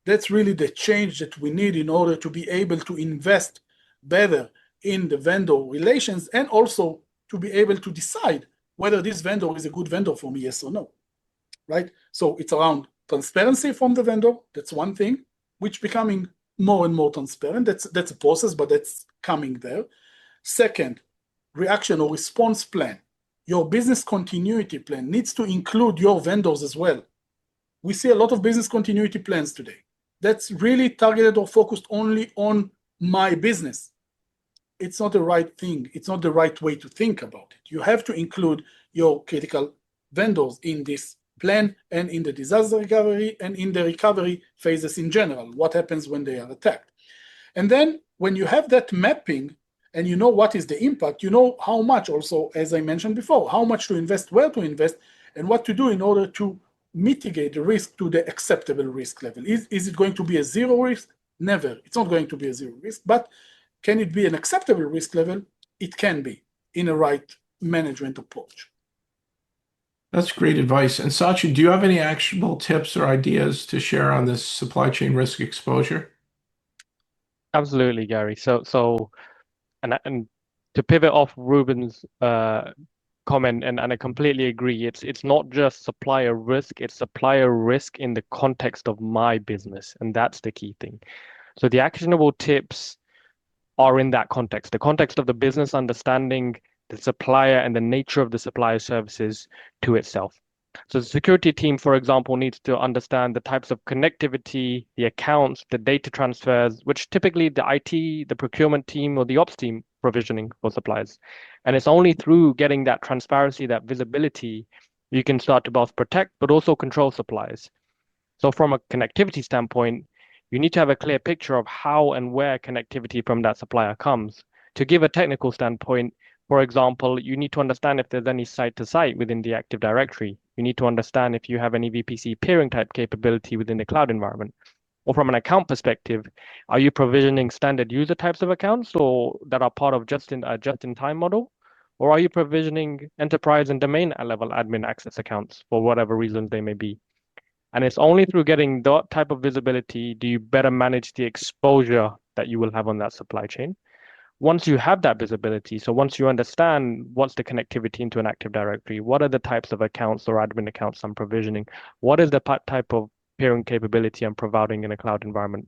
That's really the change that we need in order to be able to invest better in the vendor relations and also to be able to decide whether this vendor is a good vendor for me, yes or no, right? So it's around transparency from the vendor. That's one thing, which becoming more and more transparent. That's a process, but that's coming there. Second, reaction or response plan. Your business continuity plan needs to include your vendors as well. We see a lot of business continuity plans today. That's really targeted or focused only on my business. It's not the right thing. It's not the right way to think about it. You have to include your critical vendors in this plan and in the disaster recovery and in the recovery phases in general, what happens when they are attacked. And then when you have that mapping and you know what is the impact, you know how much also, as I mentioned before, how much to invest, where to invest, and what to do in order to mitigate the risk to the acceptable risk level. Is it going to be a zero risk? Never. It's not going to be a zero risk, but can it be an acceptable risk level? It can be in a right management approach. That's great advice. And Sachin, do you have any actionable tips or ideas to share on this supply chain risk exposure? Absolutely, Gary. And to pivot off Reuven's comment, and I completely agree. It's not just supplier risk, it's supplier risk in the context of my business, and that's the key thing. So the actionable tips are in that context, the context of the business understanding the supplier and the nature of the supplier services to itself. So the security team, for example, needs to understand the types of connectivity, the accounts, the data transfers, which typically the IT, the procurement team, or the ops team provisioning for suppliers. And it's only through getting that transparency, that visibility, you can start to both protect, but also control suppliers. So from a connectivity standpoint, you need to have a clear picture of how and where connectivity from that supplier comes. To give a technical standpoint, for example, you need to understand if there's any site-to-site within the Active Directory. You need to understand if you have any VPC peering type capability within the cloud environment. Or from an account perspective, are you provisioning standard user types of accounts or that are part of just-in-time model? Or are you provisioning enterprise and domain level admin access accounts for whatever reasons they may be? And it's only through getting that type of visibility do you better manage the exposure that you will have on that supply chain. Once you have that visibility, so once you understand what's the connectivity into an Active Directory, what are the types of accounts or admin accounts I'm provisioning, what is the type of peering capability I'm providing in a cloud environment.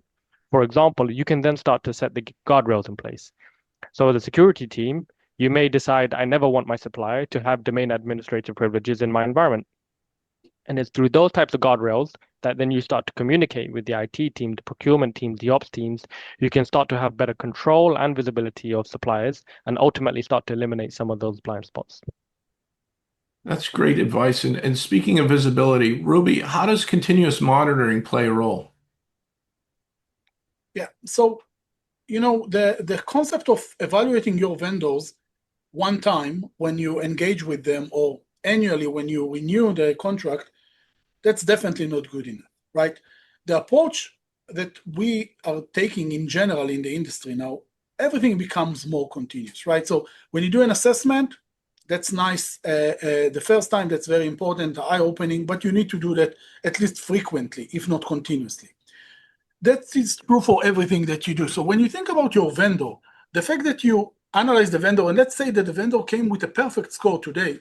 For example, you can then start to set the guardrails in place. So as a security team, you may decide, I never want my supplier to have domain administrator privileges in my environment. And it's through those types of guardrails that then you start to communicate with the IT team, the procurement teams, the ops teams. You can start to have better control and visibility of suppliers and ultimately start to eliminate some of those blind spots. That's great advice. And speaking of visibility, Ruby, how does continuous monitoring play a role? Yeah, so, the concept of evaluating your vendors one time when you engage with them or annually when you renew the contract, that's definitely not good enough, right? The approach that we are taking in general in the industry now, everything becomes more continuous, right? So when you do an assessment, that's nice. The first time, that's very important, eye-opening, but you need to do that at least frequently, if not continuously. That is true for everything that you do. So when you think about your vendor, the fact that you analyze the vendor, and let's say that the vendor came with a perfect score today,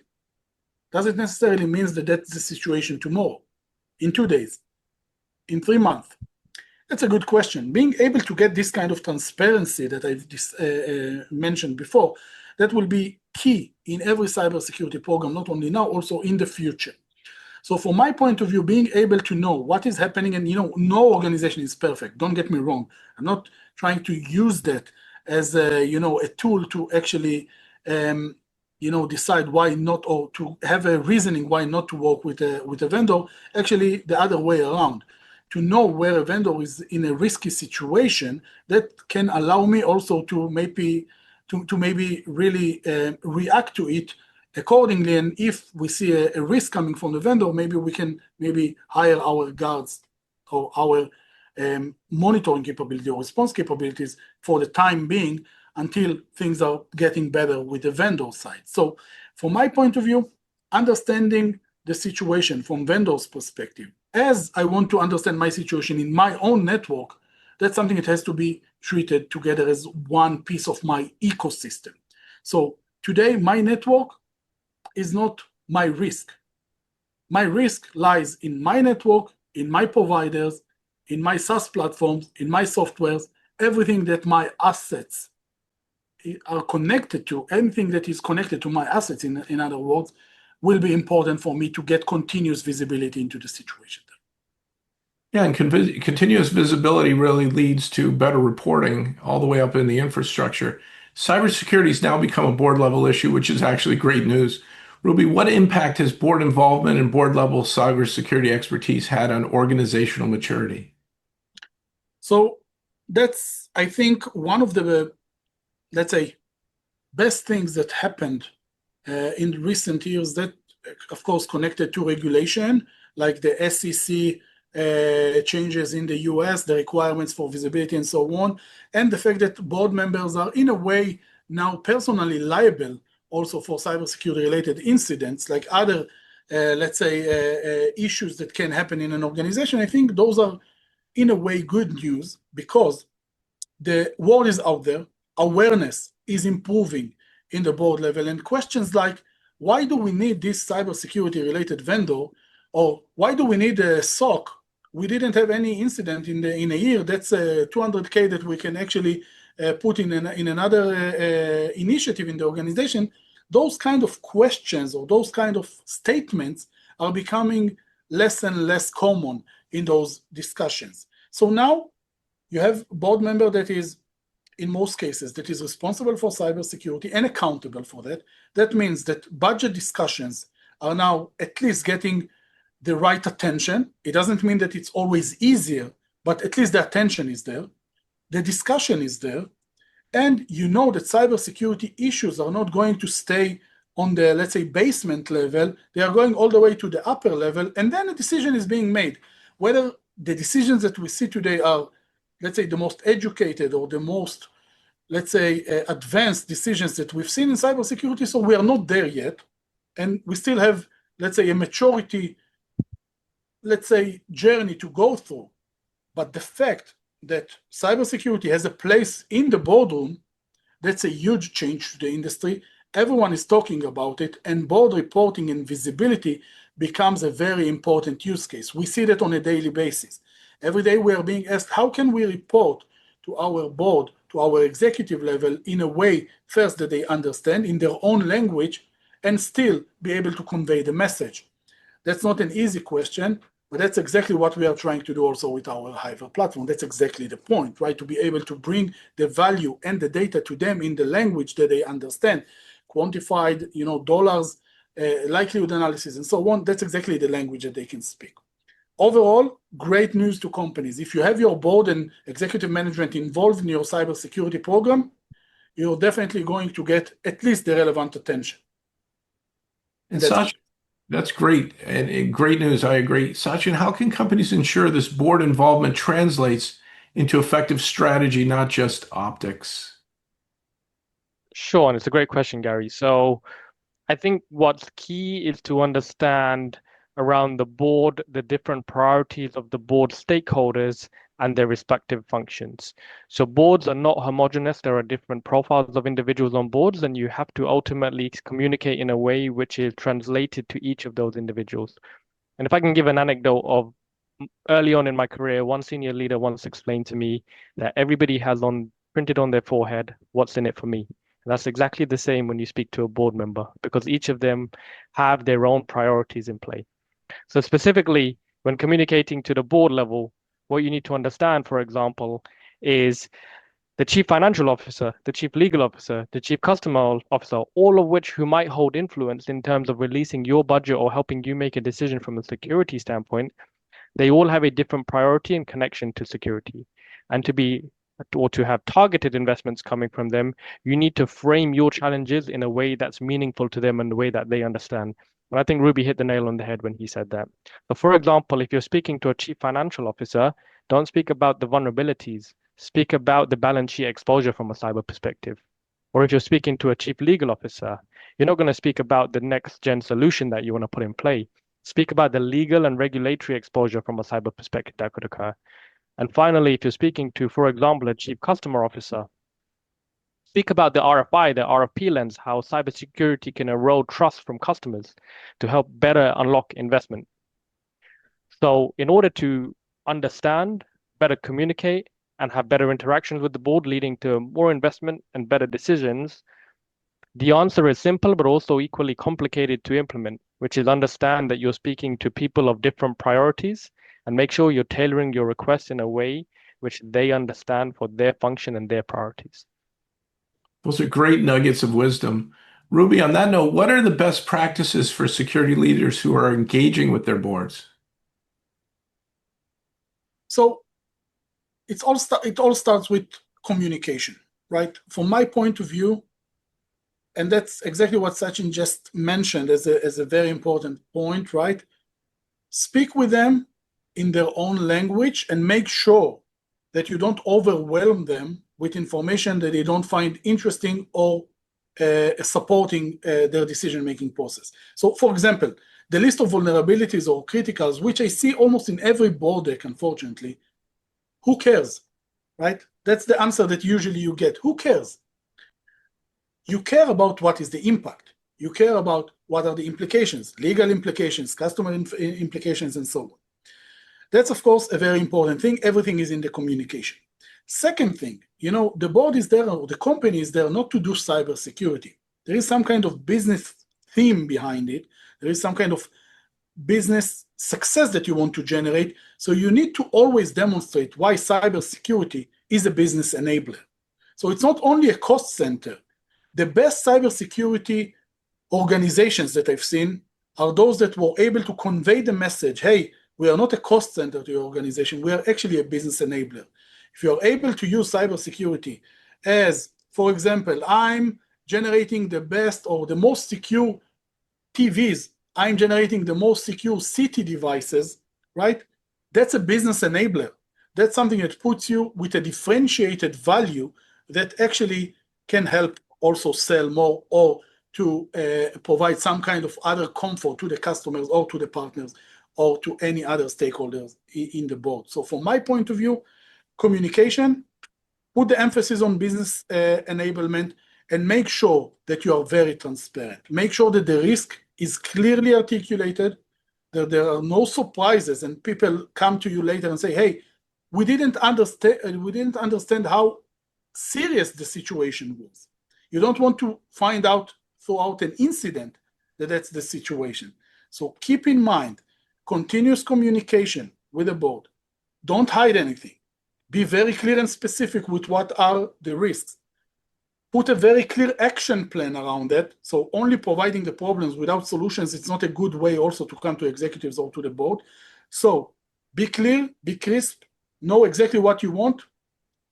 doesn't necessarily mean that that's the situation tomorrow, in 2 days, in 3 months. That's a good question. Being able to get this kind of transparency that I've mentioned before, that will be key in every cybersecurity program, not only now, also in the future. So from my point of view, being able to know what is happening, and no organization is perfect, don't get me wrong. I'm not trying to use that as a, a tool to actually decide why not, or to have a reasoning why not to work with a vendor. Actually, the other way around, to know where a vendor is in a risky situation, that can allow me also to maybe really react to it accordingly. And if we see a risk coming from the vendor, maybe we can hire our guards or our monitoring capability or response capabilities for the time being until things are getting better with the vendor side. So from my point of view, understanding the situation from vendor's perspective, as I want to understand my situation in my own network, that's something that has to be treated together as one piece of my ecosystem. So today, my network is not my risk. My risk lies in my network, in my providers, in my SaaS platforms, in my softwares, everything that my assets are connected to, anything that is connected to my assets, in other words, will be important for me to get continuous visibility into the situation. Yeah, and continuous visibility really leads to better reporting all the way up in the infrastructure. Cybersecurity has now become a board level issue, which is actually great news. Ruby, what impact has board involvement and board level cybersecurity expertise had on organizational maturity? So that's, I think, one of the, let's say, best things that happened in recent years, that, of course, connected to regulation, like the SEC changes in the US, the requirements for visibility and so on, and the fact that board members are in a way now personally liable also for cybersecurity related incidents, like other, let's say, issues that can happen in an organization. I think those are in a way good news, because the word is out there, awareness is improving in the board level, and questions like, why do we need this cybersecurity related vendor, or why do we need a SOC? We didn't have any incident in a year. That's $200K that we can actually put in another initiative in the organization. Those kind of questions or those kind of statements are becoming less and less common in those discussions. So now you have a board member that is, in most cases, that is responsible for cybersecurity and accountable for that. That means that budget discussions are now at least getting the right attention. It doesn't mean that it's always easier, but at least the attention is there. The discussion is there. And you know that cybersecurity issues are not going to stay on the, let's say, basement level. They are going all the way to the upper level. And then a decision is being made. Whether the decisions that we see today are, let's say, the most educated or the most, let's say, advanced decisions that we've seen in cybersecurity. So we are not there yet. And we still have, let's say, a maturity, let's say, journey to go through. But the fact that cybersecurity has a place in the boardroom, that's a huge change to the industry. Everyone is talking about it, and board reporting and visibility becomes a very important use case. We see that on a daily basis. Every day we are being asked, how can we report to our board, to our executive level in a way, first, that they understand in their own language and still be able to convey the message? That's not an easy question, but that's exactly what we are trying to do also with our Hiver platform. That's exactly the point, right? To be able to bring the value and the data to them in the language that they understand, quantified, dollars, likelihood analysis, and so on. That's exactly the language that they can speak. Overall, great news to companies. If you have your board and executive management involved in your cybersecurity program, you're definitely going to get at least the relevant attention. And Sachin, that's great, and great news. I agree. Sachin, how can companies ensure this board involvement translates into effective strategy, not just optics? Sure, and it's a great question, Gary. So I think what's key is to understand around the board, the different priorities of the board stakeholders and their respective functions. So boards are not homogeneous. There are different profiles of individuals on boards, and you have to ultimately communicate in a way which is translated to each of those individuals. And if I can give an anecdote of early on in my career, one senior leader once explained to me that everybody has printed on their forehead, what's in it for me. And that's exactly the same when you speak to a board member, because each of them have their own priorities in play. So specifically, when communicating to the board level, what you need to understand, for example, is the chief financial officer, the chief legal officer, the chief customer officer, all of which who might hold influence in terms of releasing your budget or helping you make a decision from a security standpoint, they all have a different priority and connection to security. And to have targeted investments coming from them, you need to frame your challenges in a way that's meaningful to them and the way that they understand. And I think Ruby hit the nail on the head when he said that. So for example, if you're speaking to a chief financial officer, don't speak about the vulnerabilities. Speak about the balance sheet exposure from a cyber perspective. Or if you're speaking to a chief legal officer, you're not going to speak about the next gen solution that you want to put in play. Speak about the legal and regulatory exposure from a cyber perspective that could occur. And finally, if you're speaking to, for example, a chief customer officer, speak about the RFI, the RFP lens, how cybersecurity can erode trust from customers to help better unlock investment. So in order to understand, better communicate, and have better interactions with the board, leading to more investment and better decisions, the answer is simple, but also equally complicated to implement, which is understand that you're speaking to people of different priorities and make sure you're tailoring your requests in a way which they understand for their function and their priorities. Those are great nuggets of wisdom. Ruby, on that note, what are the best practices for security leaders who are engaging with their boards? So it all starts with communication, right? From my point of view, and that's exactly what Sachin just mentioned as a very important point, right? Speak with them in their own language and make sure that you don't overwhelm them with information that they don't find interesting or supporting their decision-making process. So for example, the list of vulnerabilities or criticals, which I see almost in every board deck, unfortunately, who cares, right? That's the answer that usually you get. Who cares? You care about what is the impact. You care about what are the implications, legal implications, customer implications, and so on. That's, of course, a very important thing. Everything is in the communication. Second thing, the board is there, or the company is there not to do cybersecurity. There is some kind of business theme behind it. There is some kind of business success that you want to generate. So you need to always demonstrate why cybersecurity is a business enabler. So it's not only a cost center. The best cybersecurity organizations that I've seen are those that were able to convey the message, hey, we are not a cost center to your organization, we are actually a business enabler. If you are able to use cybersecurity as, for example, I'm generating the best or the most secure TVs, I'm generating the most secure CT devices, right? That's a business enabler. That's something that puts you with a differentiated value that actually can help also sell more or to provide some kind of other comfort to the customers or to the partners or to any other stakeholders in the board. So from my point of view, communication, put the emphasis on business enablement, and make sure that you are very transparent. Make sure that the risk is clearly articulated, that there are no surprises, and people come to you later and say, hey, we didn't understand how serious the situation was. You don't want to find out throughout an incident that that's the situation. So keep in mind, continuous communication with the board. Don't hide anything. Be very clear and specific with what are the risks. Put a very clear action plan around that. So only providing the problems without solutions, it's not a good way also to come to executives or to the board. So be clear, be crisp, know exactly what you want,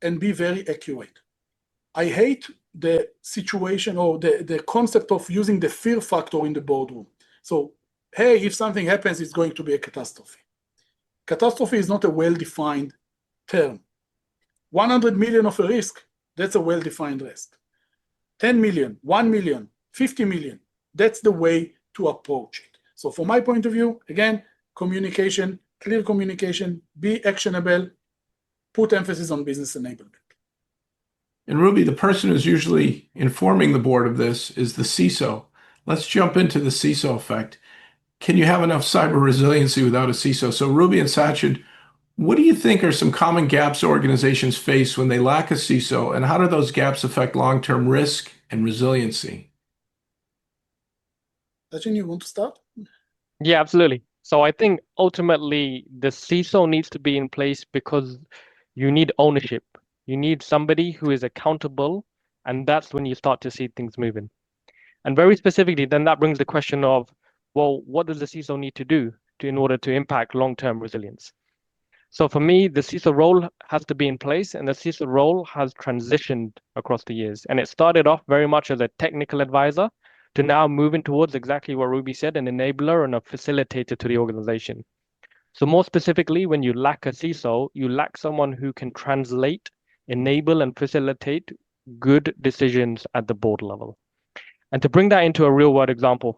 and be very accurate. I hate the situation or the concept of using the fear factor in the boardroom. So, hey, if something happens, it's going to be a catastrophe. Catastrophe is not a well-defined term. 100 million of a risk, that's a well-defined risk. 10 million, 1 million, 50 million, that's the way to approach it. So from my point of view, again, communication, clear communication, be actionable, put emphasis on business enablement. And Ruby, the person who's usually informing the board of this is the CISO. Let's jump into the CISO effect. Can you have enough cyber resiliency without a CISO? So Ruby and Sachin, what do you think are some common gaps organizations face when they lack a CISO, and how do those gaps affect long-term risk and resiliency? Sachin, you want to start? Yeah, absolutely. So I think ultimately the CISO needs to be in place because you need ownership. You need somebody who is accountable, and that's when you start to see things moving. And very specifically, then that brings the question of, well, what does the CISO need to do in order to impact long-term resilience? So for me, the CISO role has to be in place, and the CISO role has transitioned across the years. And it started off very much as a technical advisor to now moving towards exactly what Ruby said, an enabler and a facilitator to the organization. So more specifically, when you lack a CISO, you lack someone who can translate, enable, and facilitate good decisions at the board level. And to bring that into a real world example,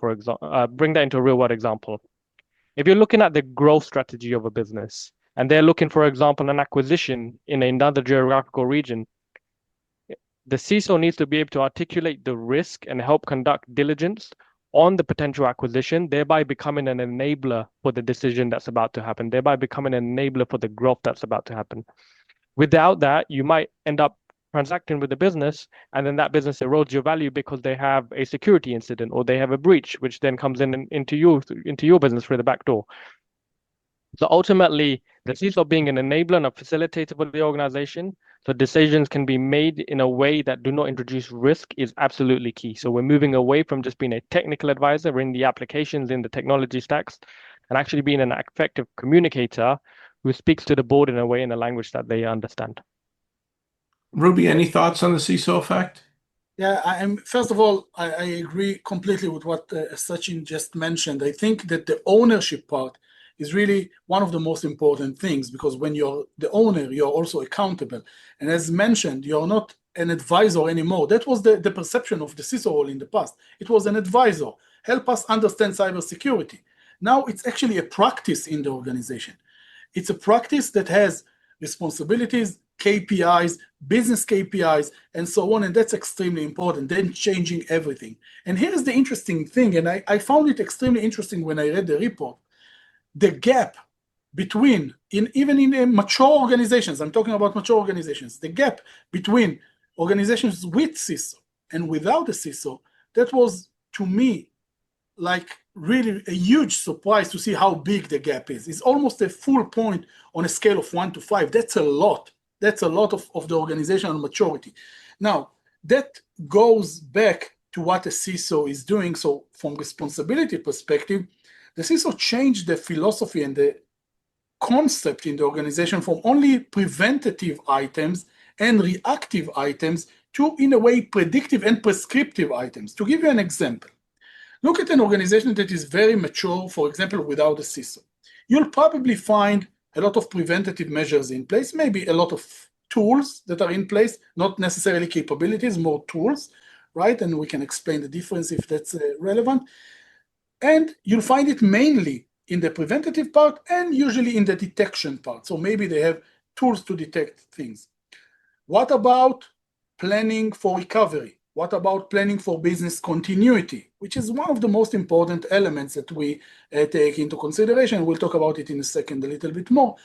if you're looking at the growth strategy of a business and they're looking, for example, an acquisition in another geographical region, the CISO needs to be able to articulate the risk and help conduct diligence on the potential acquisition, thereby becoming an enabler for the decision that's about to happen, thereby becoming an enabler for the growth that's about to happen. Without that, you might end up transacting with the business, and then that business erodes your value because they have a security incident or they have a breach, which then comes into your business through the back door. So ultimately, the CISO being an enabler and a facilitator for the organization, so decisions can be made in a way that do not introduce risk, is absolutely key. So we're moving away from just being a technical advisor in the applications, in the technology stacks, and actually being an effective communicator who speaks to the board in a way, in a language that they understand. Ruby, any thoughts on the CISO effect? Yeah, first of all, I agree completely with what Sachin just mentioned. I think that the ownership part is really one of the most important things, because when you're the owner, you're also accountable. And as mentioned, you're not an advisor anymore. That was the perception of the CISO role in the past. It was an advisor, help us understand cybersecurity. Now it's actually a practice in the organization. It's a practice that has responsibilities, KPIs, business KPIs, and so on, and that's extremely important, then changing everything. And here's the interesting thing, and I found it extremely interesting when I read the report, the gap between, even in mature organizations, I'm talking about mature organizations, the gap between organizations with CISO and without a CISO, that was, to me, like really a huge surprise to see how big the gap is. It's almost a full point on a scale of 1 to 5. That's a lot. That's a lot of the organizational maturity. Now, that goes back to what a CISO is doing. So from responsibility perspective, the CISO changed the philosophy and the concept in the organization from only preventative items and reactive items to, in a way, predictive and prescriptive items. To give you an example, look at an organization that is very mature, for example, without a CISO. You'll probably find a lot of preventative measures in place, maybe a lot of tools that are in place, not necessarily capabilities, more tools, right? And we can explain the difference if that's relevant. And you'll find it mainly in the preventative part and usually in the detection part. So maybe they have tools to detect things. What about planning for recovery? What about planning for business continuity, which is one of the most important elements that we take into consideration? We'll talk about it in a second a little bit more.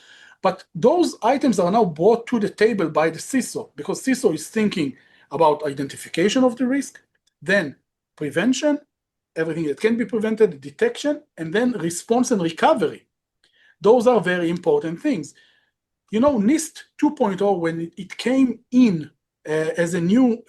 But those items are now brought to the table by the CISO, because CISO is thinking about identification of the risk, then prevention, everything that can be prevented, detection, and then response and recovery. Those are very important things. You know, NIST 2.0, when it came in as a new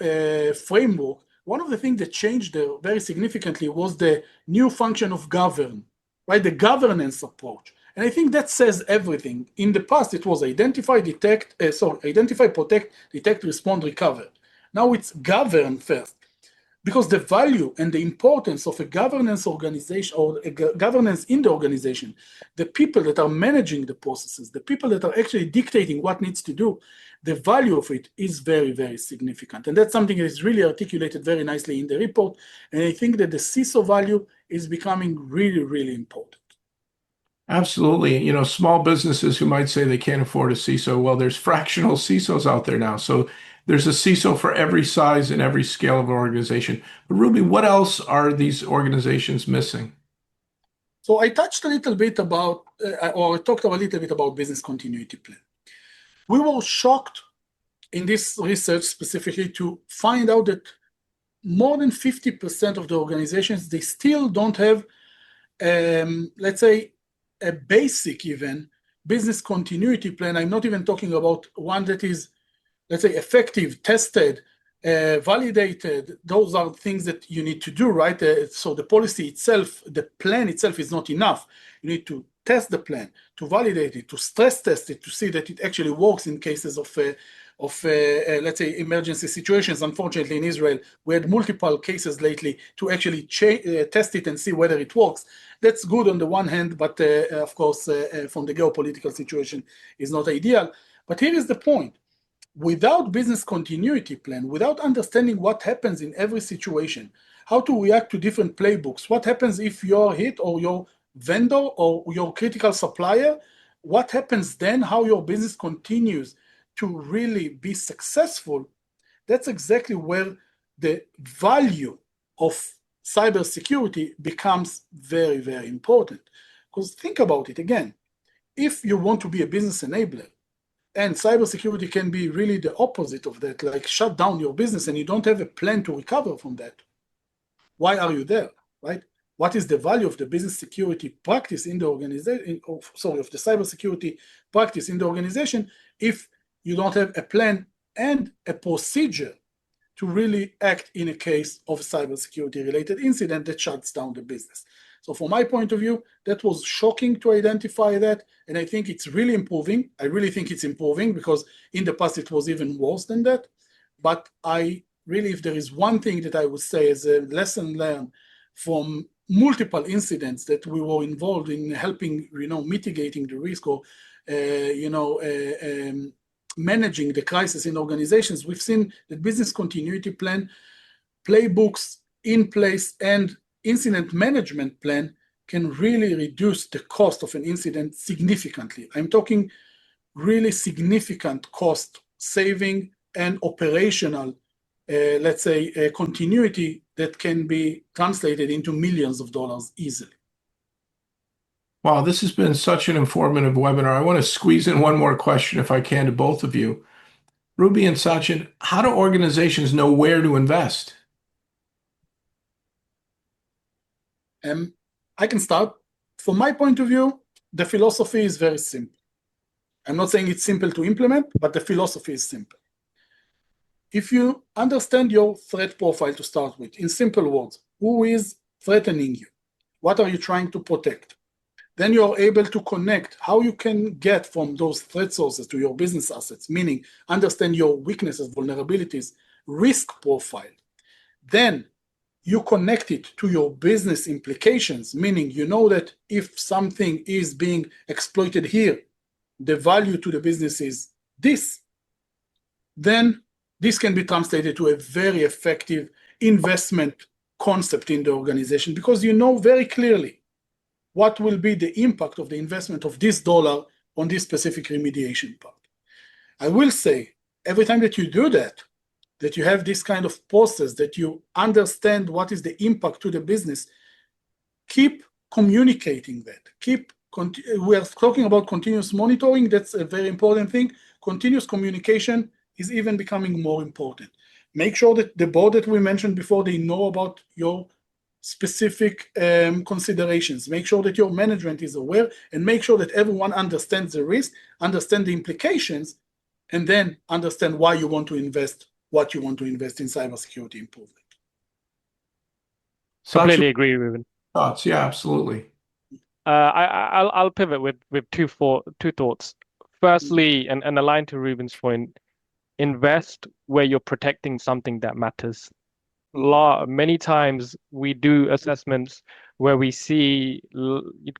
framework, one of the things that changed there very significantly was the new function of govern, right? The governance approach. And I think that says everything. In the past, it was identify, protect, detect, respond, recover. Now it's govern first, because the value and the importance of a governance organization or a governance in the organization, the people that are managing the processes, the people that are actually dictating what needs to do, the value of it is very, very significant. And that's something that is really articulated very nicely in the report. And I think that the CISO value is becoming really, really important. Absolutely. You know, small businesses who might say they can't afford a CISO, well, there's fractional CISOs out there now. So there's a CISO for every size and every scale of organization. But Ruby, what else are these organizations missing? So I touched a little bit about, or I talked a little bit about business continuity plan. We were shocked in this research specifically to find out that more than 50% of the organizations, they still don't have, let's say, a basic even business continuity plan. I'm not even talking about one that is let's say, effective, tested, validated. Those are things that you need to do, right? So the policy itself, the plan itself is not enough. You need to test the plan, to validate it, to stress test it, to see that it actually works in cases of let's say, emergency situations. Unfortunately, in Israel, we had multiple cases lately to actually test it and see whether it works. That's good on the one hand, but of course, from the geopolitical situation, is not ideal. But here is the point. Without business continuity plan, without understanding what happens in every situation, how to react to different playbooks, what happens if you're hit or your vendor or your critical supplier, what happens then, how your business continues to really be successful, that's exactly where the value of cybersecurity becomes very, very important. Because think about it again, if you want to be a business enabler, and cybersecurity can be really the opposite of that, like shut down your business and you don't have a plan to recover from that. Why are you there, right? What is the value of the business security practice in the organization, of the cybersecurity practice in the organization, if you don't have a plan and a procedure to really act in a case of cybersecurity related incident that shuts down the business? So from my point of view, that was shocking to identify that. And I think it's really improving. I really think it's improving because in the past it was even worse than that. But I really, if there is one thing that I would say as a lesson learned from multiple incidents that we were involved in helping, mitigating the risk or, managing the crisis in organizations, we've seen that business continuity plan, playbooks in place, and incident management plan can really reduce the cost of an incident significantly. I'm talking really significant cost saving and operational, let's say, continuity that can be translated into millions of dollars easily. Wow, this has been such an informative webinar. I want to squeeze in one more question if I can to both of you. Ruby and Sachin, how do organizations know where to invest? I can start. From my point of view, the philosophy is very simple. I'm not saying it's simple to implement, but the philosophy is simple. If you understand your threat profile to start with, in simple words, who is threatening you? What are you trying to protect? Then you are able to connect how you can get from those threat sources to your business assets, meaning understand your weaknesses, vulnerabilities, risk profile. Then you connect it to your business implications, meaning you know that if something is being exploited here, the value to the business is this. Then this can be translated to a very effective investment concept in the organization because you know very clearly what will be the impact of the investment of this dollar on this specific remediation part. I will say, every time that you do that you have this kind of process, that you understand what is the impact to the business, keep communicating that. We are talking about continuous monitoring. That's a very important thing. Continuous communication is even becoming more important. Make sure that the board that we mentioned before, they know about your specific considerations. Make sure that your management is aware, and make sure that everyone understands the risk, understand the implications, and then understand why you want to invest, what you want to invest in cybersecurity improvement. Completely agree, Reuven. Thoughts? Yeah, absolutely. I'll pivot with two thoughts. Firstly, and aligned to Reuven's point, invest where you're protecting something that matters. Many times we do assessments where we see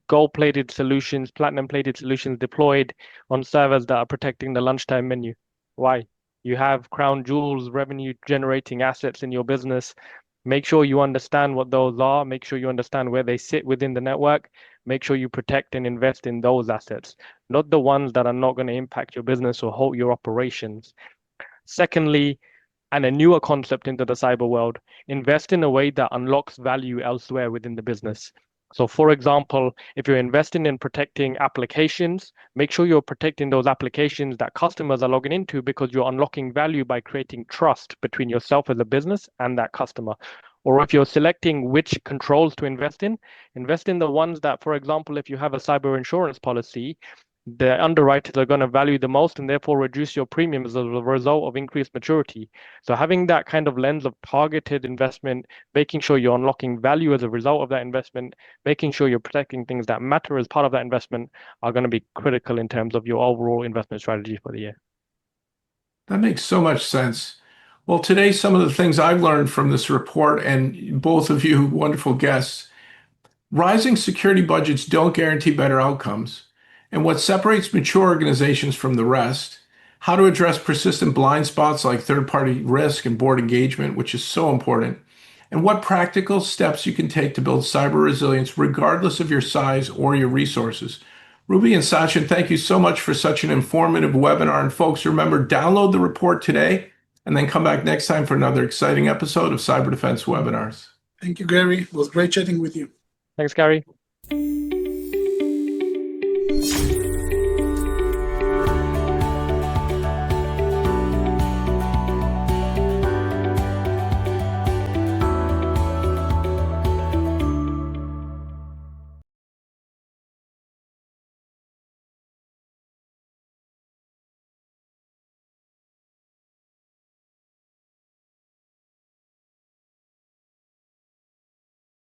gold-plated solutions, platinum-plated solutions deployed on servers that are protecting the lunchtime menu. Why? You have crown jewels, revenue-generating assets in your business. Make sure you understand what those are. Make sure you understand where they sit within the network. Make sure you protect and invest in those assets, not the ones that are not going to impact your business or halt your operations. Secondly, and a newer concept into the cyber world, invest in a way that unlocks value elsewhere within the business. So for example, if you're investing in protecting applications, make sure you're protecting those applications that customers are logging into, because you're unlocking value by creating trust between yourself as a business and that customer. Or if you're selecting which controls to invest in the ones that, for example, if you have a cyber insurance policy, the underwriters are going to value the most and therefore reduce your premiums as a result of increased maturity. So having that kind of lens of targeted investment, making sure you're unlocking value as a result of that investment, making sure you're protecting things that matter as part of that investment are going to be critical in terms of your overall investment strategy for the year. That makes so much sense. Well, today, some of the things I've learned from this report, and both of you wonderful guests, rising security budgets don't guarantee better outcomes. And what separates mature organizations from the rest, how to address persistent blind spots like third-party risk and board engagement, which is so important, and what practical steps you can take to build cyber resilience regardless of your size or your resources. Rubi and Sachin, thank you so much for such an informative webinar. And folks, remember, download the report today and then come back next time for another exciting episode of Cyber Defense Webinars. Thank you, Gary. It was great chatting with you. Thanks, Gary.